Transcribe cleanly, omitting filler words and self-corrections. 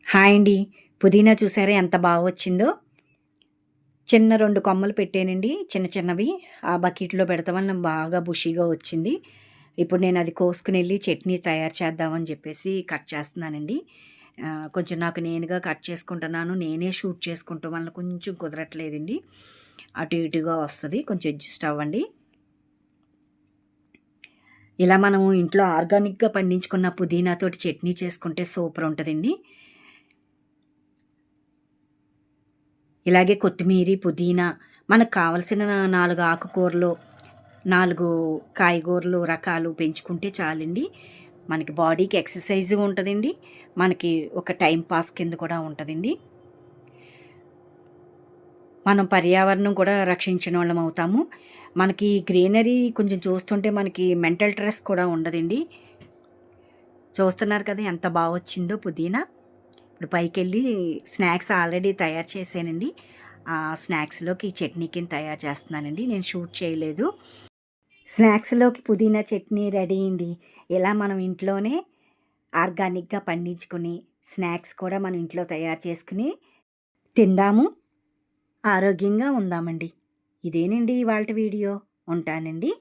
Hi అండి. పుదీనా చూసారా ఎంత బాగా వచ్చిందో? చిన్న 2 కొమ్మలు పెట్టానండి చిన్న చిన్నవి. ఆ బకెట్‌లో పెడతాం వలన బాగా బుషీగా వచ్చింది. ఇప్పుడు నేనది కోసుకొనెళ్ళి చట్నీ తయారు చేద్దామని చెప్పేసి కట్ చేస్తున్నానండి. కొంచెం నాకు నేనుగా కట్ చేసుకుంటున్నాను. నేనే షూట్ చేసుకుంటం వలన కొంచెం కుదరట్లేదండి. అటు ఇటుగా వస్తది. కొంచెం అడ్జస్ట్ అవ్వండి. ఇలా మనం ఇంట్లో ఆర్గానిక్‌గా పండించుకున్న పుదీనాతోటి చట్నీ చేసుకుంటే సూపర్ ఉంటదండి. ఇలాగే కొత్తిమీరి, పుదీనా మనకు కావాల్సిన 4 ఆకుకూరలు, 4 కాయగూరలు రకాలు పెంచుకుంటే చాలండి. మనకి బాడీకి ఎక్సర్సైజు ఉంటదండి. మనకి ఒక టైమ్ పాస్ కింద కూడా ఉంటదండి. మనం పర్యావరణం కూడా రక్షించినోళ్ళం అవుతాము. మనకి గ్రీనరీ కొంచెం చూస్తుంటే మనకి మెంటల్ స్ట్రెస్ కూడా ఉండదండి. చూస్తున్నారు కదా ఎంత బా వచ్చిందో పుదీనా. ఇప్పుడు పైకెళ్ళి స్నాక్స్ ఆల్రెడీ తయారు చేశానండి. ఆ స్నాక్స్‌లోకి చట్నీ కింద తయారు చేస్తున్నానండి. నేను షూట్ చేయలేదు. స్నాక్స్‌లోకి పుదీనా చట్నీ రెడీ అండి. ఇలా మనం ఇంట్లోనే ఆర్గానిక్‌గా పండించుకొని, స్నాక్స్ కూడా మనం ఇంట్లో తయారు చేసుకొని తిందాము, ఆరోగ్యంగా ఉందామండి. ఇదేనండి ఇవాల్టి వీడియో. ఉంటానండి.